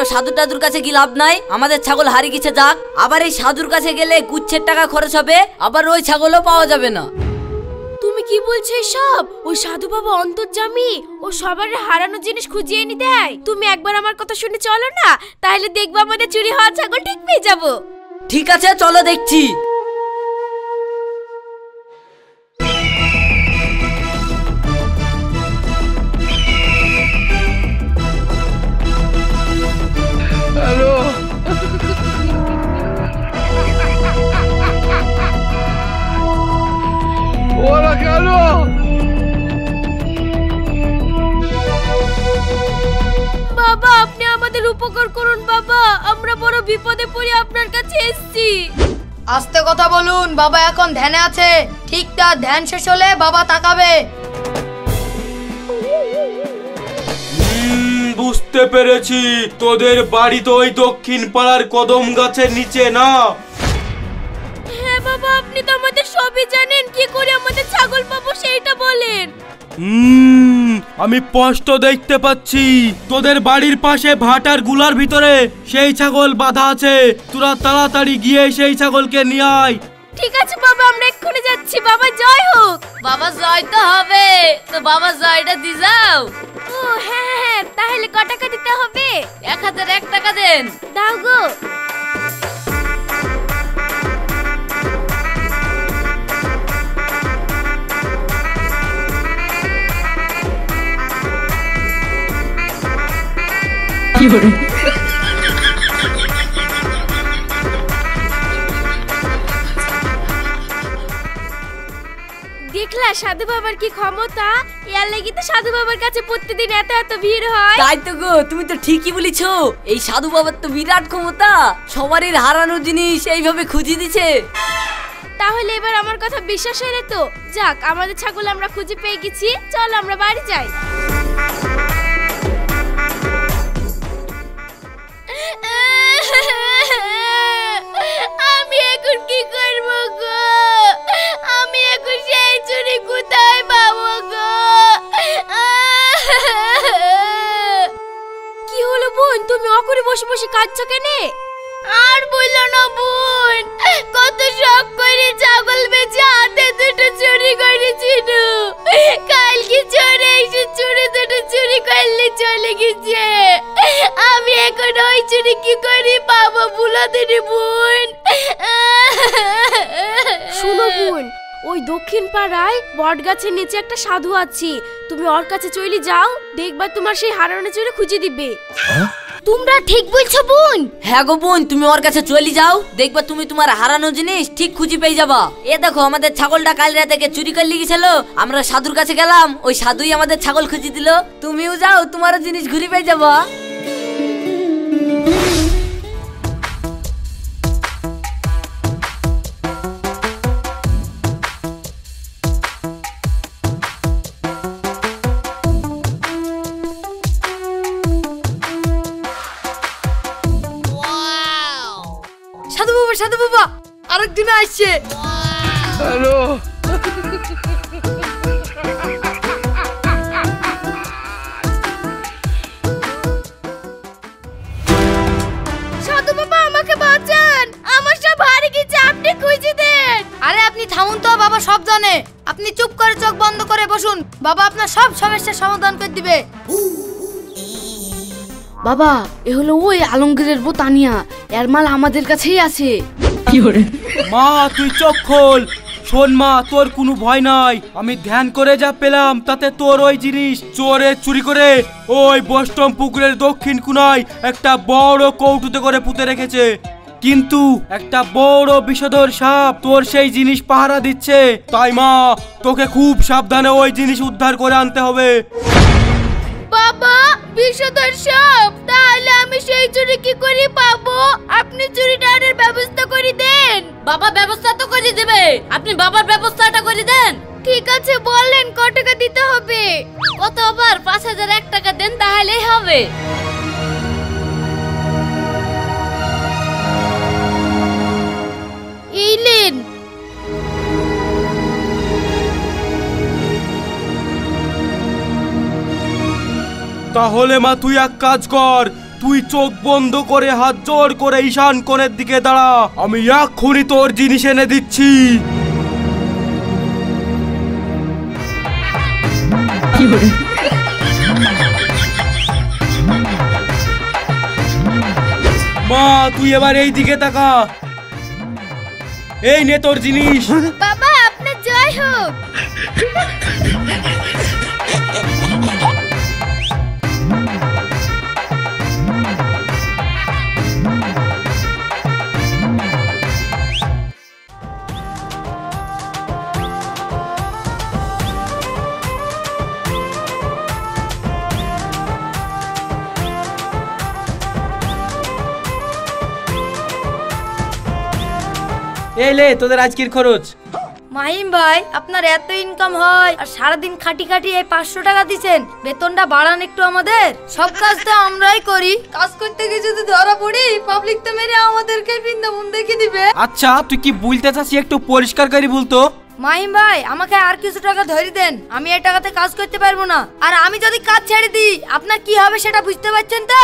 এইসব সাধু টাধুর কাছে কি লাভ নাই, আমাদের ছাগল হারিয়ে গেছে যাক। আবার এই সাধুর কাছে গেলে গুচ্ছের টাকা খরচ হবে, আবার ওই ছাগলও পাওয়া যাবে না। তুমি কি বলছো সব? ওই সাধু বাবা অন্তর্যামী, ও সবার হারানো জিনিস খুঁজে এনে দেয়। তুমি একবার আমার কথা শুনে চলো না, তাহলে দেখবো আমাদের চুরি হওয়া ছাগল ঠিক পেয়ে যাবো। ঠিক আছে চলো দেখছি। হ্যালো, ওরা কেন? বাবা আপনি আমাদের উপকার করুন বাবা, আমরা বড় বিপদে পড়ে আপনার কাছে এসেছি। আস্তে কথা বলুন, বাবা এখন ধ্যানে আছে। ঠিক তার ধ্যান শেষ হলে বাবা তাকাবে। বুঝতে পেরেছি, তোদের বাড়ি তো ওই দক্ষিণ পাড়ার কদম গাছের নিচে না? হ্যাঁ বাবা, আপনি তো আমাদের সবই জানেন, কি করে আমাদের ছাগল পাবো সেইটা বলেন। আমি স্পষ্ট দেখতে পাচ্ছি তোদের বাড়ির পাশে ভাটার গুলার ভিতরে সেই ছাগল বাঁধা আছে। তোরা তাড়াতাড়ি গিয়ে সেই ছাগলকে নিয়ে আয়। ঠিক আছে বাবা, আমরা এক্ষুনি যাচ্ছি। বাবা জয় হোক। বাবা জয় তো হবে, তো বাবা জয়টা দি যাও। ও হ্যাঁ হ্যাঁ, তাহলে ক টাকা দিতে হবে? 1001 টাকা দেন। দাও গো। দেখলা সাধু বাবার কি ক্ষমতা, এর লাগি তো সাধু বাবার কাছে প্রতিদিন এত এত ভিড় হয়। তাই তো গো, তুমি তো ঠিকই বলেছো, এই সাধু বাবার তো বিরাট ক্ষমতা, সবারই হারানো জিনিস এইভাবে খুঁজে দিছে। তাহলে এবার আমার কথা বিশ্বাস হলে তো? যাক, আমাদের ছাগল আমরা খুঁজে পেয়ে গেছি, চল আমরা বাড়ি যাই। আমি এখন কি করব গো? আমি এখন সেই চুরি কোথায় পাবো গো? কি হলো বোন, তুমি অকরে বসে বসে কাঁদছো কেন? আর বললো না বোন, কত শখ করে ছাগল বেচে হাতে দুটো চুরি করেছিল। কালকে চোরে এসে চুরি দুটো চুরি করলে চলে গেছে। আমি এখন ওই চুরি কি করে পাবো বলো দিদি বোন? শুনো বোন, ওই দক্ষিণ পাড়ায় বট গাছের নিচে একটা সাধু আছে, তুমি ওর কাছে চলে যাও, দেখবা তোমার সেই হারানো চুরি খুঁজে দিবে। তোমরা ঠিক বলছো বোন। হ্যাঁ গো বোন, তুমি ওর কাছে চলে যাও, দেখবা তুমি তোমার হারানো জিনিস ঠিক খুঁজে পেয়ে যাবা। এ দেখো, আমাদের ছাগলটা কাল রাতে চুরি করে গেছিল, আমরা সাধুর কাছে গেলাম, ওই সাধুই আমাদের ছাগল খুঁজে দিল। তুমিও যাও, তোমারও জিনিস ঘুরে পেয়ে যাবা। সাধু বাবা, সাধু বাবা আরেকদিন আসছে। হ্যালো, সাধু বাবা আমাকে বাঁচান, আমার সব হারিয়ে গেছে, আপনি খুঁজে দেন। আরে আপনি থামুন তো, বাবা সব জানে। আপনি চুপ করে চোখ বন্ধ করে বসুন, বাবা আপনার সব সমস্যার সমাধান করে দিবে। বাবা, এ হলো ওই আলমগীরের বউ তানিয়া, এর মাল আমাদের কাছেই আছে। মা তুই চোখ খোল। শোন মা, তোর কোনো ভয় নাই, আমি ধ্যান করে যা পেলাম তাতে তোর ওই জিনিস চোরে চুরি করে ওই বষ্টম পুকুরের দক্ষিণ কোণায় একটা বড় কৌটুতে করে পুঁতে রেখেছে। কিন্তু একটা বড় বিষধর সাপ তোর সেই জিনিস পাহারা দিচ্ছে। তাই মা, তোকে খুব সাবধানে ওই জিনিস উদ্ধার করে আনতে হবে। বাবা, বিষধর সাপ, তাহলে আমি সেই চুরি কি করে পাবো? আপনি চুরিটার ব্যবস্থা করে দেন। বাবা ব্যবস্থা তো করে দেবে, আপনি বাবার ব্যবস্থাটা করে দেন। ঠিক আছে, বলেন ক টাকা দিতে হবে? কত আবার? 5001 টাকা দেন, তাহলেই হবে। এই লেন। তাহলে মা তুই এক কাজ কর, তুই চোখ বন্ধ করে হাত জোর করে ঈশান কোণের দিকে দাঁড়া, আমি এক্ষুনি তোর জিনিস এনে দিচ্ছি। মা তুই এবার এই দিকে তাকা, এই নে তোর জিনিস। বাবা আপনার জয় হোক। এই লে তোদের আজকের খরচ। মাহিম ভাই আপনার এত ইনকাম হয় আর সারাদিন খাটি খাটি এই 500 টাকা দিচ্ছেন, বেতনটা বাড়ান একটু আমাদের। সব কাজ তো আমরাই করি, কাজ করতে গিয়ে যদি ধরা পড়ি পাবলিক তো মেরে আমাদেরকে বৃন্দাবন দেখে দিবে। আচ্ছা তুই কি বলতে চাচ্ছিস একটু পরিষ্কার করে বলতো। মাহিম ভাই আমাকে আর কিছু টাকা ধরে দেন, আমি এই টাকাতে কাজ করতে পারবো না, আর আমি যদি কাজ ছেড়ে দিই আপনার কি হবে সেটা বুঝতে পারছেন তো।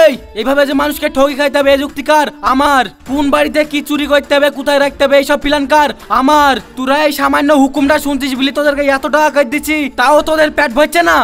এই এইভাবে যে মানুষকে ঠকি খাইতে হবে এই যুক্তিকার আমার, কোন বাড়িতে কি চুরি করতে হবে কোথায় রাখতে হবে এইসব প্ল্যান কার আমার। তোরা এই সামান্য হুকুমটা শুনছিস বলি তোদেরকে এত টাকা করে দিচ্ছি, তাও তোদের পেট ভরছে না।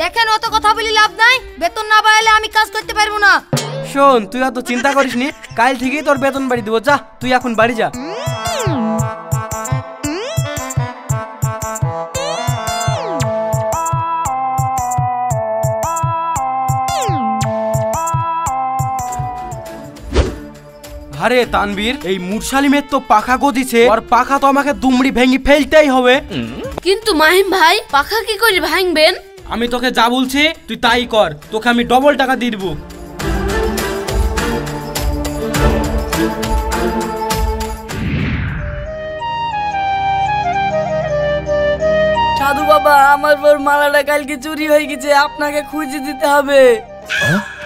দেখেন অত কথা বলি লাভ নাই, বেতন না বাড়ালে আমি কাজ করতে পারবো না। শোন তুই অত চিন্তা করিস নি, কাল থেকেই তোর বেতন বাড়ি দিব, যা তুই এখন বাড়ি যা। আরে তানবীর, এই মুরসালিমের তো পাখা গদিছে, আর পাখা তো আমাকে দুমড়ি ভেঙে ফেলতেই হবে। কিন্তু মাহিম ভাই পাখা কি করে ভাঙবেন? আমি তোকে যা বলছি তুই তাই কর, তোকে আমি ডবল টাকা দিয়ে দিব। সাধু বাবা আমার বোর মালাটা কালকে চুরি হয়ে গেছে, আপনাকে খুঁজে দিতে হবে।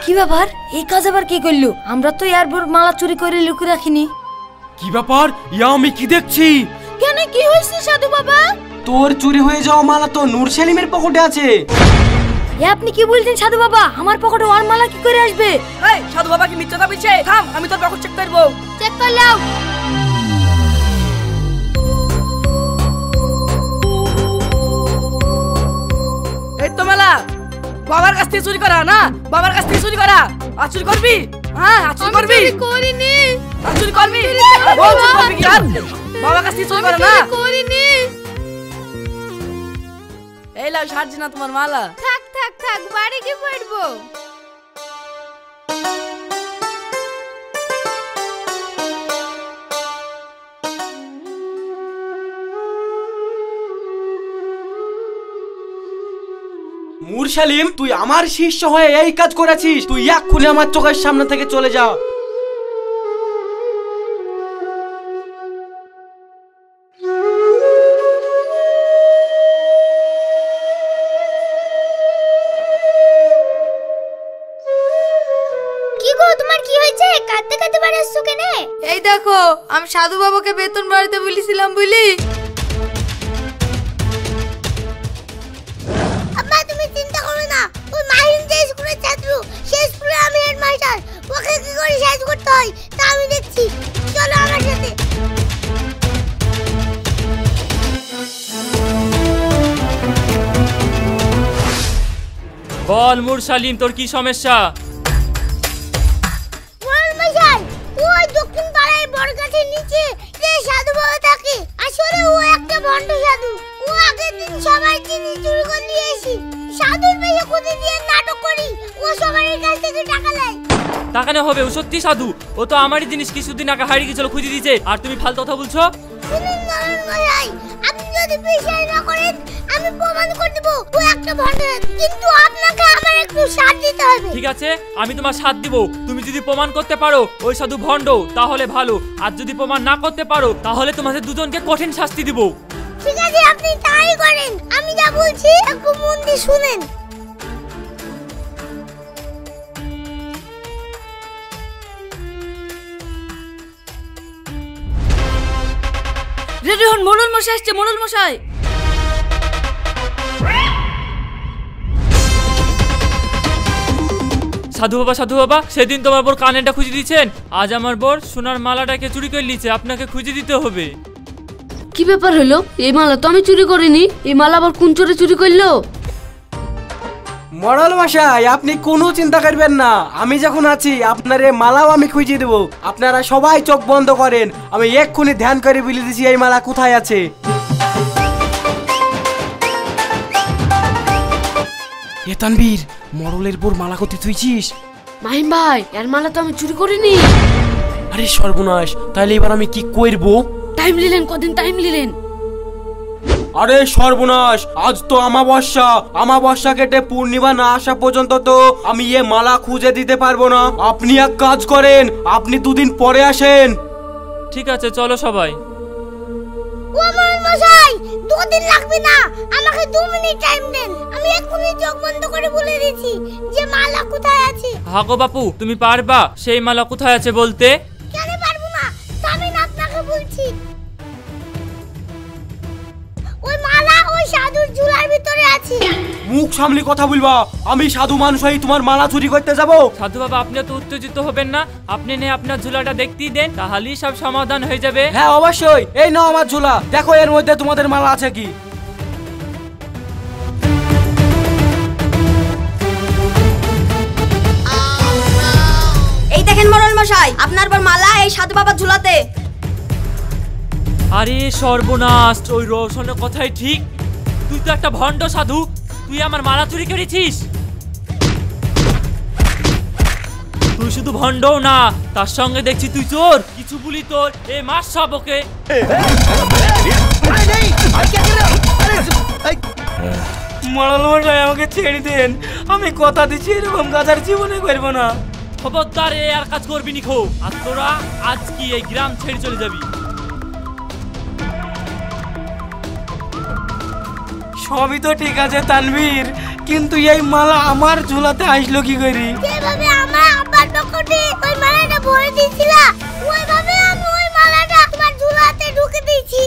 কি ব্যাপার, এই কাজ আবার কি করলো? আমরা তো এয়ারবোর মালা চুরি করে লুকিয়ে রাখিনি। কি ব্যাপার, ইয়া আমি কি দেখছি? কেন কি হয়েছে সাধু বাবা? তোর চুরি হয়ে যাওয়া মালা তো নূর সেলিমের পকেটে আছে। এ আপনি কি বলছেন সাধু বাবা, আমার পকেটে ওর মালা কি করে আসবে? এই সাধু বাবা কি মিথ্যা বলছে? থাম, আমি তোর পকেট চেক করব। চেক করে নাও। এই তো মেলা বাবার কাছ থেকে চুরি করা না, বাবার কাছ থেকে চুরি করা। আর চুরি করবি? হ্যাঁ আর চুরি করবি? করিনি। আর চুরি করবি? বল চুরি করবি কি? আর বাবার কাছ থেকে চুরি করা না। করিনি। এই লাও সারছি না তোমার মালা। থাক থাক থাক, বাড়ি কি পড়বো? মুরসালিম, তুই আমার শিষ্য হয়ে এই কাজ করেছিস, তুই এক্ষুনি আমার চোখের সামনে থেকে চলে যা। কি গো তোমার কি হয়েছে? কাঁদতে কাঁদতে বাড়ি আসছো কেন? এই দেখো আমি সাধু বাবাকে বেতন বাড়াতে বলেছিলাম বলি। আম্মা তুমি চিন্তা করো না, ওই মাহিম যে স্কুলের ছাত্র, সেই স্কুলে আমি হেডমাস্টার, ওকে কি করে সাহায্য করতে হয় তা আমি দেখছি। চলো আমার সাথে। বল মুরসালিম, তোর কি সমস্যা? মশাই, ওই দক্ষিণ পাড়ায় বড়গাছের নিচে যে সাধু বাবা থাকে, আসলে ও একটা ভণ্ড সাধু। ও আগের দিন সবাই জিনিস চুরি করে নিয়ে এসে সাধুর পেয়ে খুঁজে দিয়ে নাটক করি, ও সবার কাছ থেকে টাকা নেয়। টাকা না হবে, ও সত্যি সাধু। ও তো আমারই জিনিস কিছুদিন আগে হারিয়ে গেছিল, খুঁজে দিয়েছে, আর তুমি ফালতু কথা বলছো। শুনুন নারায়ণ মশাই, আপনি যদি বিশ্বাস না করেন আমি প্রমাণ করে দেব ও একটা ভণ্ড সাধু, কিন্তু আপনাকে আমার একটু সাথ দিতে হবে। ঠিক আছে, আমি তোমার সাথ দিব। তুমি যদি প্রমাণ করতে পারো ওই সাধু ভণ্ড তাহলে ভালো, আর যদি প্রমাণ না করতে পারো তাহলে তোমাদের দুজনকে কঠিন শাস্তি দিব। ঠিক আছে আপনি তাই করেন, আমি যা বলছি একটু মন দিয়ে শুনেন। রেডি হন, মোড়ল মশাই আসছে, মোড়ল মশাই। সাধু বাবা সেদিন তোমার বোর কানেরটা খুঁজে দিয়েছেন, আজ আমার বোর সোনার মালাটাকে চুরি করে নিয়েছে, আপনাকে খুঁজে দিতে হবে। কি ব্যাপার হলো? এই মালা তো আমি চুরি করিনি। এই মালা আবার কোন চোরে চুরি করলো? মডেল মশাই, আপনি কোনো চিন্তা করবেন না, আমি যখন আছি আপনার এই মালাও আমি খুঁজে দেবো। আপনারা সবাই চোখ বন্ধ করেন, আমি এক্ষুনি ধ্যান করে বলে দিচ্ছি এই মালা কোথায় আছে। এ তানবীর, মডেলের বোর মালা কোথায় থুইছিস? মাহিম ভাই, এর মালা তো আমি চুরি করিনি। আরে সর্বনাশ, তাহলে এবার আমি কি করব? টাইম নিলেন, কদিন টাইম নিলেন? আরে সর্বনাশ, আজ তো আমাবস্যা কেটে পূর্ণিমা না আসা পর্যন্ত তো আমি এ মালা খুঁজে দিতে পারবো না। আপনি এক কাজ করেন, আপনি 2 দিন পরে আসেন। ঠিক আছে, চলো সবাই। ও মরণ মশাই, 2 দিন লাগবে না, আমাকে 2 মিনিট টাইম দেন। আমি এক্ষুনি চোখ বন্ধ করে বলে দিচ্ছি যে মালা কোথায় আছে। হাগো বাপু, তুমি পারবা সেই মালা কোথায় আছে বলতে? কেন পারবো না, আমি না আপনাকে বলছি। ওই মালা ওই সাধুর ঝুলার ভিতরে আছে। মুখ সামলে কথা বলবা, আমি সাধু মানুষ হই তোমার মালা চুরি করতে যাব? সাধু বাবা, আপনি তো উত্তেজিত হবেন না, আপনি নে আপনার ঝুলাটা দেখতেই দেন, তাহলেই সব সমাধান হয়ে যাবে। হ্যাঁ অবশ্যই, এই নাও আমার ঝুলা, দেখো এর মধ্যে তোমাদের মালা আছে কি। এই দেখেন মরল মশাই, আপনার পর মালা এই সাধু বাবার ঝুলাতে। আরে সর্বনাশ, ওই রোশনের কথাই ঠিক, তুই তো একটা ভণ্ড সাধু, তুই আমার মালা চুরি করেছিস। তুই শুধু ভণ্ডও না, তার সঙ্গে দেখছি তুই চোর। কিছু বলি তোর এ মাস সব ওকে। মডেল মশাই, আমাকে ছেড়ে দেন, আমি কথা দিচ্ছি এরকম কাজ আর জীবনে করবো না। খবরদার এ আর কাজ করবি নি খো, আর তোরা আজ কি এই গ্রাম ছেড়ে চলে যাবি। সবই তো ঠিক আছে তানভীর, কিন্তু এই মালা আমার ঝুলাতে আসলো কি করি? যেভাবে আমার আব্বার পকেটে ওই মালাটা ভরে দিয়েছিলা, ওইভাবে আমি ওই মালাটা তোমার ঝুলাতে ঢুকে দিয়েছি।